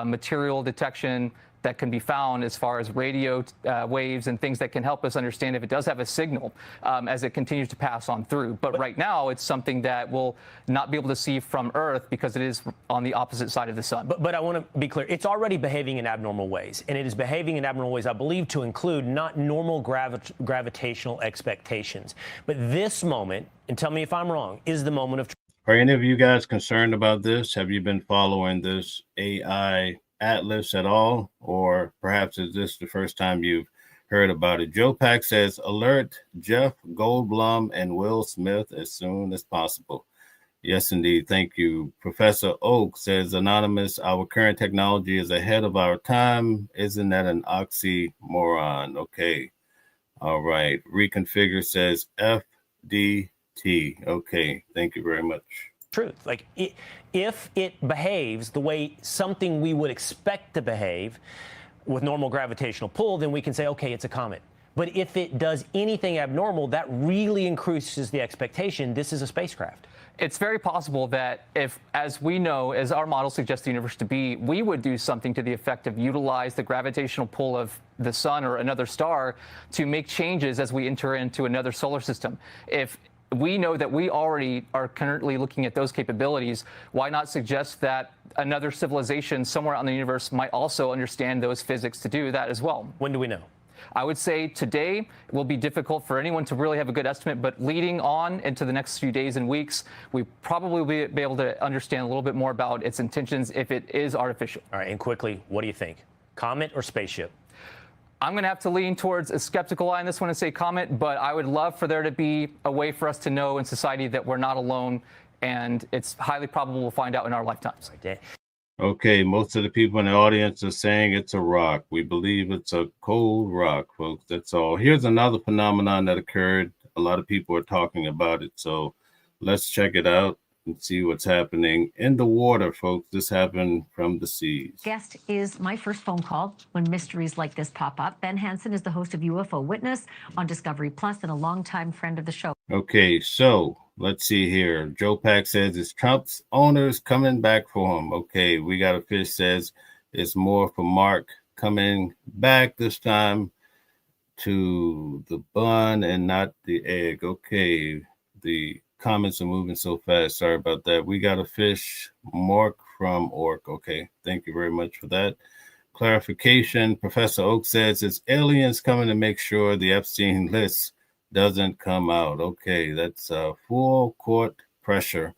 material detection that can be found as far as radio waves and things that can help us understand if it does have a signal as it continues to pass on through. But right now, it's something that we'll not be able to see from Earth because it is on the opposite side of the sun. But I want to be clear. It's already behaving in abnormal ways, and it is behaving in abnormal ways, I believe, to include not normal gravitational expectations. But this moment, and tell me if I'm wrong, is the moment of truth. Are any of you guys concerned about this? Have you been following this AI Atlas at all, or perhaps is this the first time you've heard about it? Joe Pack says, alert Jeff Goldblum and Will Smith as soon as possible. Yes, indeed. Thank you. Professor Oak says, anonymous, our current technology is ahead of our time. Isn't that an oxymoron? Okay. All right. Reconfigure says FDT. Okay. Thank you very much. Truth. Like, if it behaves the way something we would expect to behave with normal gravitational pull, then we can say, okay, it's a comet. But if it does anything abnormal, that really increases the expectation this is a spacecraft. It's very possible that if, as we know, as our model suggests the universe to be, we would do something to the effect of utilize the gravitational pull of the sun or another star to make changes as we enter into another solar system. If we know that we already are currently looking at those capabilities, why not suggest that another civilization somewhere out in the universe might also understand those physics to do that as well? When do we know? I would say today it will be difficult for anyone to really have a good estimate, but leading on into the next few days and weeks, we probably will be able to understand a little bit more about its intentions if it is artificial. All right, and quickly, what do you think? Comet or spaceship? I'm going to have to lean towards a skeptical eye on this one and say comet, but I would love for there to be a way for us to know in society that we're not alone, and it's highly probable we'll find out in our lifetimes. Okay, most of the people in the audience are saying it's a rock. We believe it's a cold rock, folks. That's all. Here's another phenomenon that occurred. A lot of people are talking about it, so let's check it out and see what's happening in the water, folks. This happened from the seas. Guest is my first phone call when mysteries like this pop up. Ben Hansen is the host of UFO Witness on Discovery Plus and a longtime friend of the show. Okay, so let's see here. Joe Pack says it's Trump's owners coming back for him. Okay, we got a fish says it's more for Mark coming back this time to the bun and not the egg. Okay, the comments are moving so fast. Sorry about that. We got a fish, Mark from Orc. Okay, thank you very much for that clarification. Professor Oak says it's aliens coming to make sure the Epstein list doesn't come out. Okay, that's full court pressure.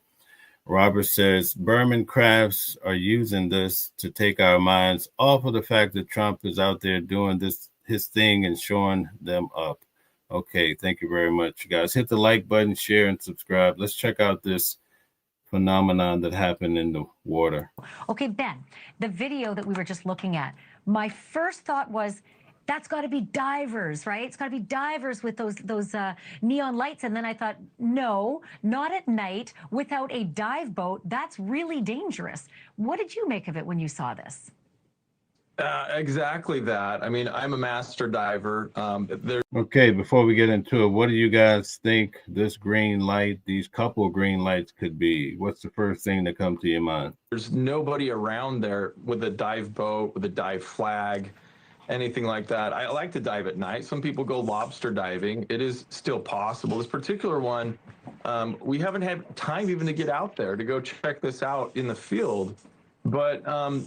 Robert says Berman crafts are using this to take our minds off of the fact that Trump is out there doing his thing and showing them up. Okay, thank you very much, guys. Hit the like button, share, and subscribe. Let's check out this phenomenon that happened in the water. Okay, Ben, the video that we were just looking at, my first thought was, that's got to be divers, right? It's got to be divers with those neon lights. And then I thought, no, not at night without a dive boat. That's really dangerous. What did you make of it when you saw this? Exactly that. I mean, I'm a master diver. Okay, before we get into it, what do you guys think this green light, these couple green lights could be? What's the first thing that comes to your mind? There's nobody around there with a dive boat, with a dive flag, anything like that. I like to dive at night. Some people go lobster diving. It is still possible. This particular one, we haven't had time even to get out there to go check this out in the field. But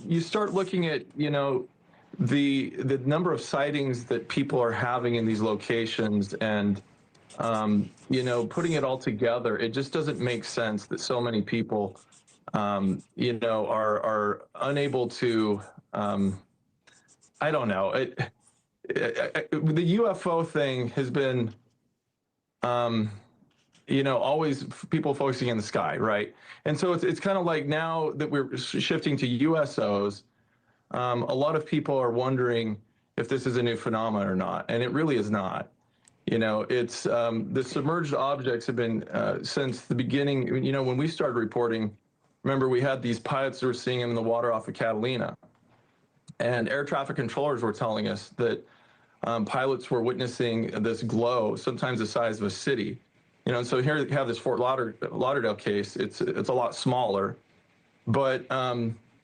you start looking at, you know, the number of sightings that people are having in these locations and, you know, putting it all together, it just doesn't make sense that so many people, you know, are unable to, I don't know. The UFO thing has been, you know, always people focusing in the sky, right? And so it's kind of like now that we're shifting to USOs, a lot of people are wondering if this is a new phenomenon or not, and it really is not. You know, it's the submerged objects have been since the beginning. You know, when we started reporting, remember we had these pilots that were seeing them in the water off of Catalina, and air traffic controllers were telling us that pilots were witnessing this glow, sometimes the size of a city. You know, and so here you have this Fort Lauderdale case. It's a lot smaller, but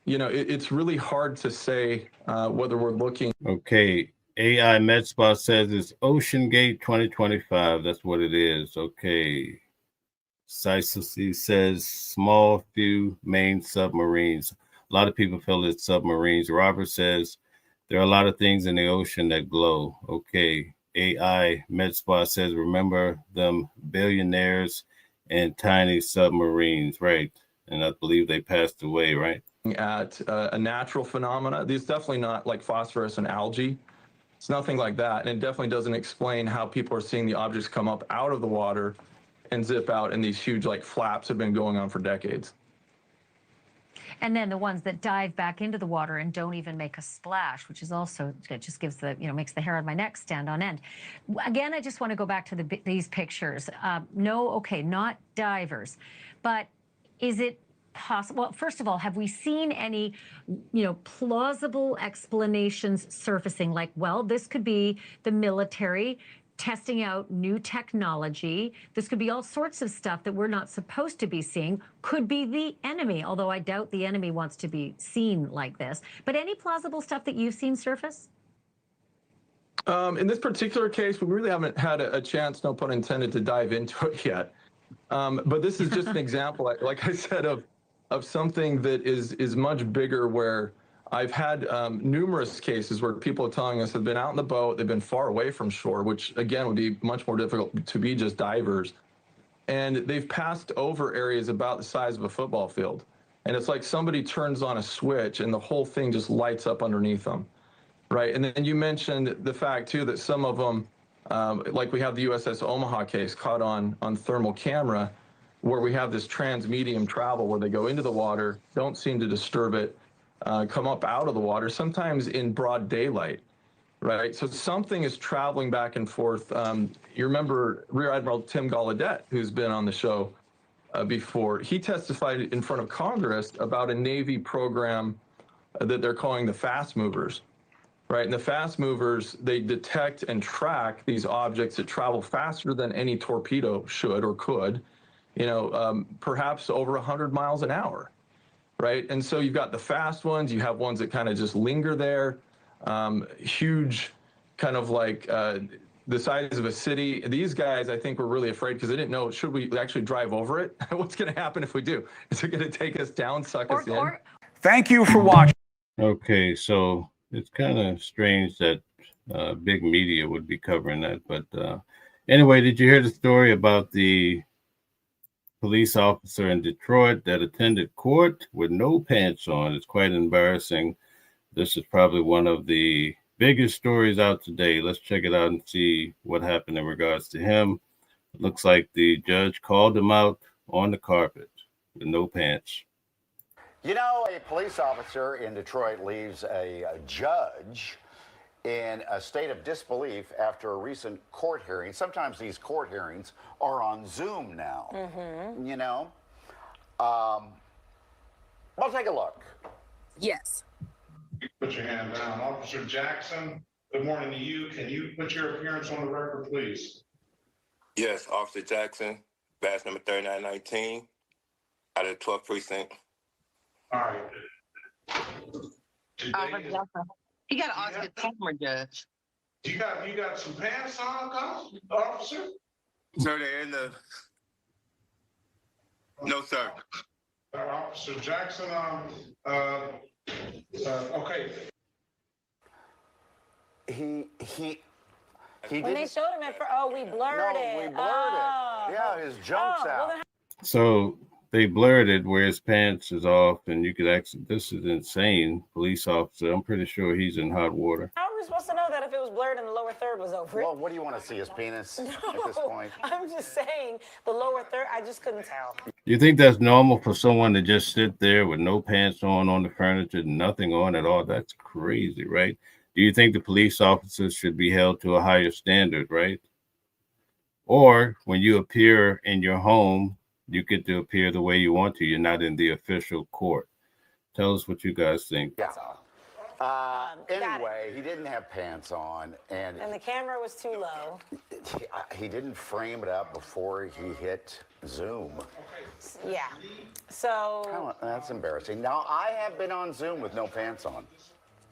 you know, it's really hard to say whether we're looking. Okay, AI MedSpa says it's Ocean Gate 2025. That's what it is. Okay. Sisley says small few main submarines. A lot of people feel it's submarines. Robert says there are a lot of things in the ocean that glow. Okay. AI MedSpa says, remember them billionaires and tiny submarines, right? And I believe they passed away, right? At a natural phenomena. These definitely not like phosphorus and algae. It's nothing like that. And it definitely doesn't explain how people are seeing the objects come up out of the water and zip out, and these huge like flaps have been going on for decades. And then the ones that dive back into the water and don't even make a splash, which is also, it just gives the, you know, makes the hair on my neck stand on end. Again, I just want to go back to these pictures. No, okay, not divers, but is it possible? Well, first of all, have we seen any, you know, plausible explanations surfacing like, well, this could be the military testing out new technology. This could be all sorts of stuff that we're not supposed to be seeing. Could be the enemy, although I doubt the enemy wants to be seen like this. But any plausible stuff that you've seen surface? In this particular case, we really haven't had a chance, no pun intended, to dive into it yet. But this is just an example, like I said, of something that is much bigger, where I've had numerous cases where people are telling us they've been out in the boat, they've been far away from shore, which again would be much more difficult to be just divers. And they've passed over areas about the size of a football field. And it's like somebody turns on a switch and the whole thing just lights up underneath them, right? And then you mentioned the fact too that some of them, like we have the USS Omaha case caught on thermal camera, where we have this trans-medium travel where they go into the water, don't seem to disturb it, come up out of the water, sometimes in broad daylight, right? So something is traveling back and forth. You remember Rear Admiral Tim Gallaudet, who's been on the show before. He testified in front of Congress about a Navy program that they're calling the fast movers, right? And the fast movers, they detect and track these objects that travel faster than any torpedo should or could. perhaps over 100 miles an hour, right? And so you've got the fast ones, you have ones that kind of just linger there, huge, kind of like the size of a city. These guys, I think, were really afraid because they didn't know, should we actually drive over it? What's going to happen if we do? Is it going to take us down, suck us in? Thank you for watching. Okay, so it's kind of strange that big media would be covering that. But anyway, did you hear the story about the police officer in Detroit that attended court with no pants on? It's quite embarrassing. This is probably one of the biggest stories out today. Let's check it out and see what happened in regards to him. It looks like the judge called him out on the carpet with no pants. You know, a police officer in Detroit leaves a judge in a state of disbelief after a recent court hearing. Sometimes these court hearings are on Zoom now, you know. Well, take a look. Yes. Put your hand down. Officer Jackson, good morning to you. Can you put your appearance on the record, please? Yes, Officer Jackson, badge number 3919, out of the 12th precinct. All right. You got to ask the camera, Judge. You got some pants on, officer? Sir, they're in the... No, sir. Officer Jackson, okay. He When they showed him at first, we blurred it. We blurred it. Yeah, his jump's out. So they blurred it where his pants is off, and you could actually, this is insane. Police officer, I'm pretty sure he's in hot water. How are we supposed to know that if it was blurred and the lower third was over it? Well, what do you want to see, his penis at this point? I'm just saying, the lower third, I just couldn't tell. You think that's normal for someone to just sit there with no pants on the furniture, nothing on at all? That's crazy, right? Do you think the police officers should be held to a higher standard, right? Or when you appear in your home, you get to appear the way you want to. You're not in the official court. Tell us what you guys think. Yeah. Anyway, he didn't have pants on, and the camera was too low. He didn't frame it up before he hit Zoom. Yeah. So. That's embarrassing. Now, I have been on Zoom with no pants on.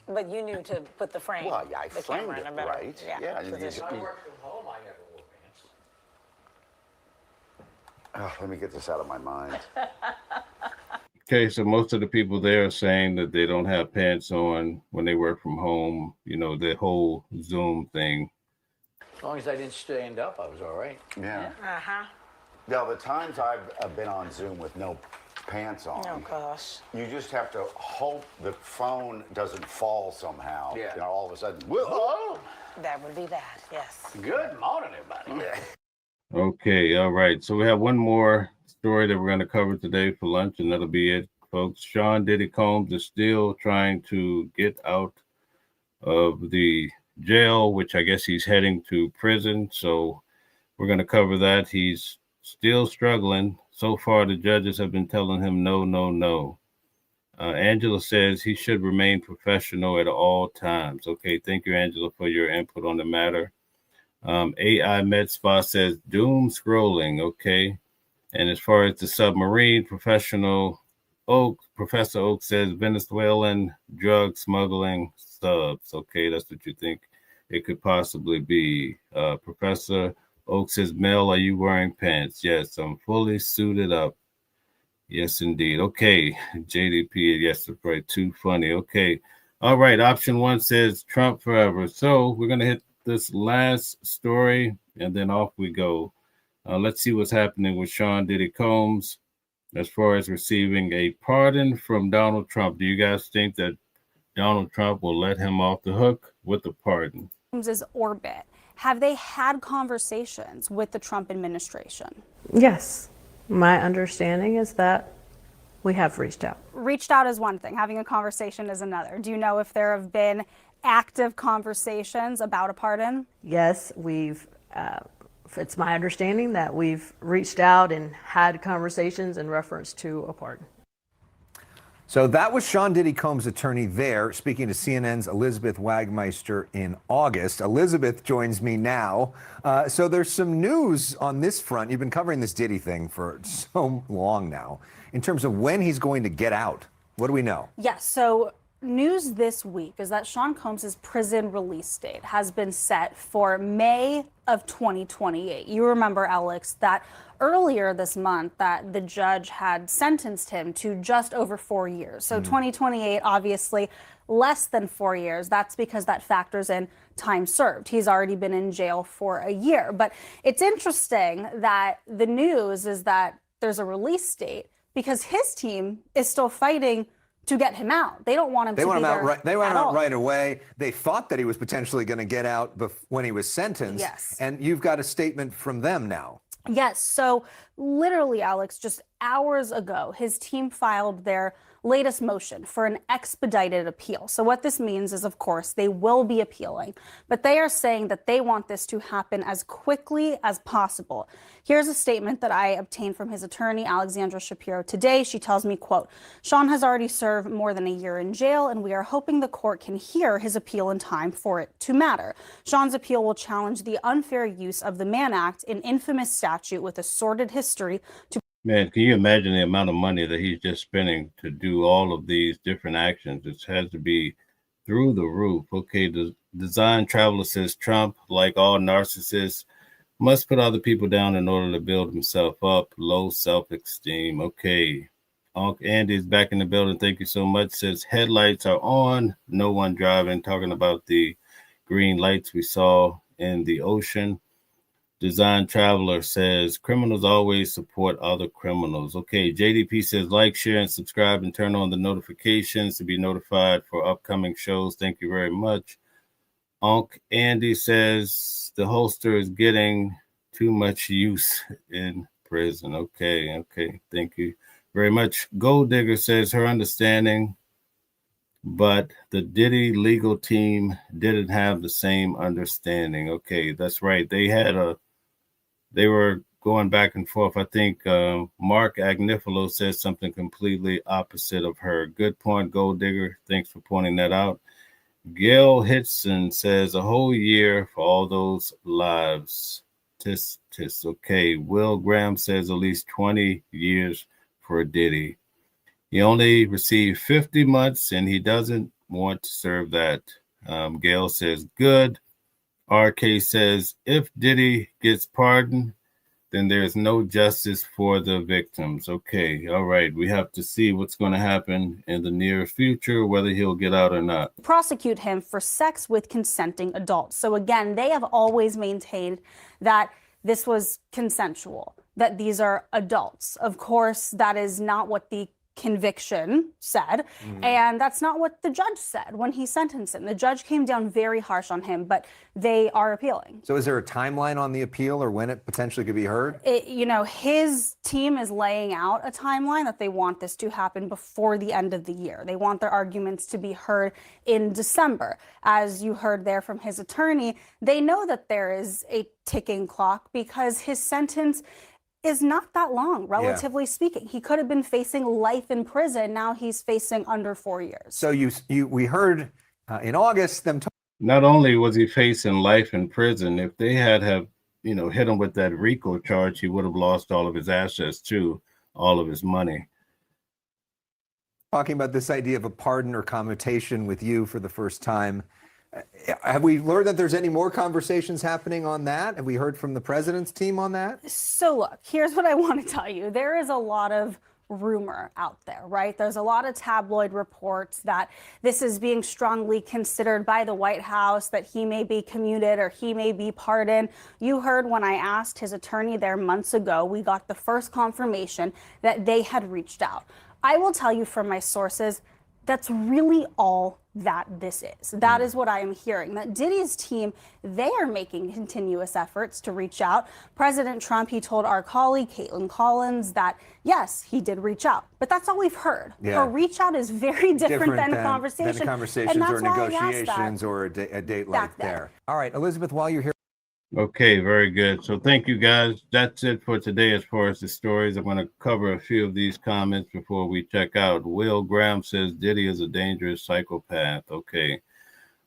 But you knew to put the frame. Well, yeah, I the framed camera it, in a better, right? Yeah. position. Let me get this out of my mind. Okay, so most of the people there are saying that they don't have pants on when they work from home, you know, the whole Zoom thing. As long as I didn't stand up, I was all right. Yeah. Uh-huh. Now, the times I've been on Zoom with no pants on, oh gosh, you just have to hope the phone doesn't fall somehow. Yeah. You know, all of a sudden, whoa! That would be bad, yes. Good morning, everybody. Okay, all right. So we have one more story that we're going to cover today for lunch, and that'll be it, folks. Sean Diddy Combs is still trying to get out of the jail, which I guess he's heading to prison. So we're going to cover that. He's still struggling. So far, the judges have been telling him no, no, no. Angela says he should remain professional at all times. Okay, thank you, Angela, for your input on the matter. AI MedSpa says doom scrolling. Okay, and as far as the submarine, Professor Oak says Venezuelan drug smuggling subs. Okay, that's what you think it could possibly be. Professor Oak says, Mel, are you wearing pants? Yes, I'm fully suited up. Yes, indeed. Okay, JDP, yes, that's right. Too funny. Okay, all right. Option one says Trump forever. So we're going to hit this last story, and then off we go. Let's see what's happening with Sean Diddy Combs as far as receiving a pardon from Donald Trump. Do you guys think that Donald Trump will let him off the hook with the pardon? Is orbit. Have they had conversations with the Trump administration? Yes. My understanding is that we have reached out. Reached out is one thing. Having a conversation is another. Do you know if there have been active conversations about a pardon? Yes, we've. It's my understanding that we've reached out and had conversations in reference to a pardon. So that was Sean Diddy Combs' attorney there, speaking to CNN's Elizabeth Wagmeister in August. Elizabeth joins me now. So there's some news on this front. You've been covering this Diddy thing for so long now. In terms of when he's going to get out, what do we know? Yes, so news this week is that Sean Combs' prison release date has been set for May of 2028. You remember, Alex, that earlier this month that the judge had sentenced him to just over 4 years. So 2028, obviously less than 4 years. That's because that factors in time served. He's already been in jail for a year. But it's interesting that the news is that there's a release date because his team is still fighting to get him out. They don't want him to be there. They want him at out all. right away. They thought that he was potentially going to get out when he was sentenced. Yes. And you've got a statement from them now. Yes. So literally, Alex, just hours ago, his team filed their latest motion for an expedited appeal. So what this means is, of course, they will be appealing, but they are saying that they want this to happen as quickly as possible. Here's a statement that I obtained from his attorney, Alexandra Shapiro, today. She tells me, quote, Sean has already served more than a year in jail, and we are hoping the court can hear his appeal in time for it to matter. Sean's appeal will challenge the unfair use of the Mann Act, an infamous statute with a sordid history to Man, can you imagine the amount of money that he's just spending to do all of these different actions? It has to be through the roof. Okay, the design traveler says Trump, like all narcissists, must put other people down in order to build himself up. Low self-esteem. Okay. Uncle Andy's back in the building. Thank you so much. Says headlights are on. No one driving. Talking about the green lights we saw in the ocean. Design Traveler says criminals always support other criminals. Okay, JDP says like, share, and subscribe and turn on the notifications to be notified for upcoming shows. Thank you very much. Unc Andy says the holster is getting too much use in prison. Okay. Thank you very much. Gold Digger says her understanding, but the Diddy legal team didn't have the same understanding. Okay, that's right. They were going back and forth. I think Mark Agnifilo says something completely opposite of her. Good point, Gold Digger. Thanks for pointing that out. Gail Hitson says a whole year for all those lives. Tis. Okay. Will Graham says at least 20 years for Diddy. He only received 50 months and he doesn't want to serve that. Gail says good. RK says, if Diddy gets pardoned, then there's no justice for the victims. Okay, all right. We have to see what's going to happen in the near future, whether he'll get out or not. prosecute him for sex with consenting adults. So again, they have always maintained that this was consensual, that these are adults. Of course, that is not what the conviction said, and that's not what the judge said when he sentenced him. The judge came down very harsh on him, but they are appealing. So is there a timeline on the appeal or when it potentially could be heard? His team is laying out a timeline that they want this to happen before the end of the year. They want their arguments to be heard in December. As you heard there from his attorney, they know that there is a ticking clock because his sentence is not that long, relatively speaking. He could have been facing life in prison. Now he's facing under 4 years. So we heard in August them. Not only was he facing life in prison, if they had hit him with that RICO charge, he would have lost all of his assets too, all of his money. Talking about this idea of a pardon or commutation with you for the first time. Have we learned that there's any more conversations happening on that? Have we heard from the president's team on that? So look, here's what I want to tell you. There is a lot of rumor out there, right? There's a lot of tabloid reports that this is being strongly considered by the White House, that he may be commuted or he may be pardoned. You heard when I asked his attorney there months ago, we got the first confirmation that they had reached out. I will tell you from my sources, that's really all that this is. That is what I am hearing, that Diddy's team, they are making continuous efforts to reach out. President Trump, he told our colleague, Caitlin Collins, that yes, he did reach out, but that's all we've heard. Yeah. A reach out is very different than a conversation. Than conversations or negotiations or a date like there. All right, Elizabeth, while you're here. Okay, very good. So thank you, guys. That's it for today as far as the stories. I'm going to cover a few of these comments before we check out. Will Graham says Diddy is a dangerous psychopath. Okay.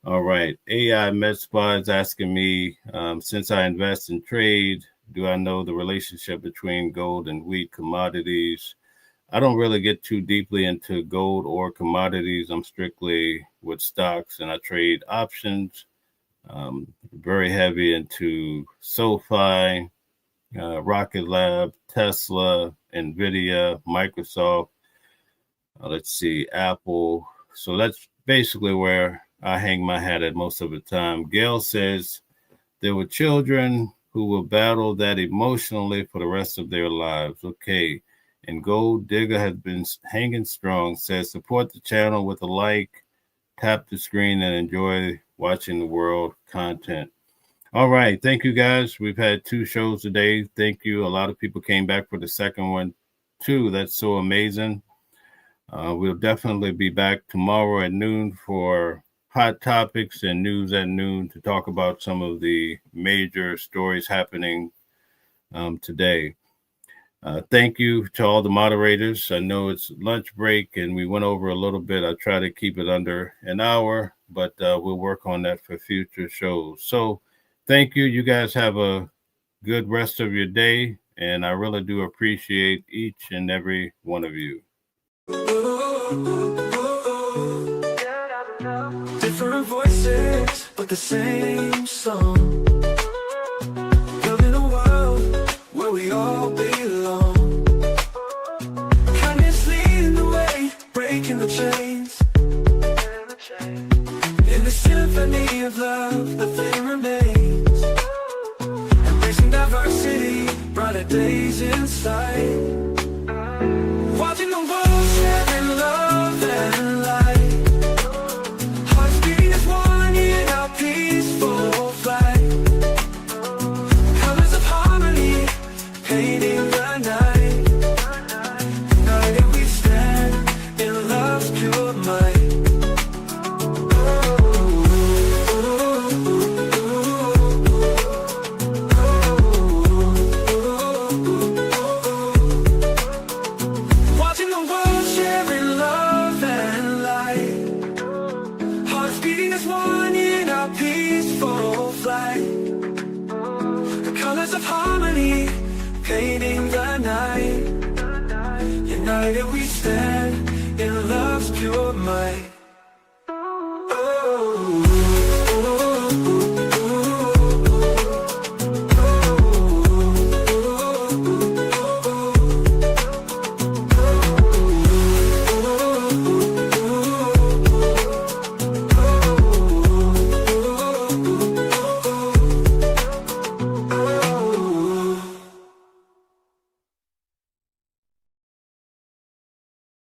All right. AI Med Spa is asking me, since I invest in trade, do I know the relationship between gold and wheat commodities? I don't really get too deeply into gold or commodities. I'm strictly with stocks and I trade options. Very heavy into SoFi, Rocket Lab, Tesla, NVIDIA, Microsoft, let's see, Apple. So that's basically where I hang my hat at most of the time. Gail says there were children who will battle that emotionally for the rest of their lives. Okay. And Gold Digger has been hanging strong, says support the channel with a like, tap the screen and enjoy watching the world content. All right. Thank you, guys. We've had 2 shows today. Thank you. A lot of people came back for the second one, too. That's so amazing. We'll definitely be back tomorrow at noon for hot topics and news at noon to talk about some of the major stories happening today. Thank you to all the moderators. I know it's lunch break and we went over a little bit. I try to keep it under an hour, but we'll work on that for future shows. So thank you. You guys have a good rest of your day. And I really do appreciate each and every one of you. Different voices, but the same song. Building a world where we all belong. Kindness leading the way, breaking the chains. In the symphony of love, the theme remains. Embracing diversity, brighter days in sight. Watching the world share in love and light. Hearts beating as one in our peaceful flight. Colors of harmony, painting the night. United we stand in love's pure might. Watching the world sharing love and light. Hearts beating as one in our peaceful flight. The colors of harmony, painting the night. United we stand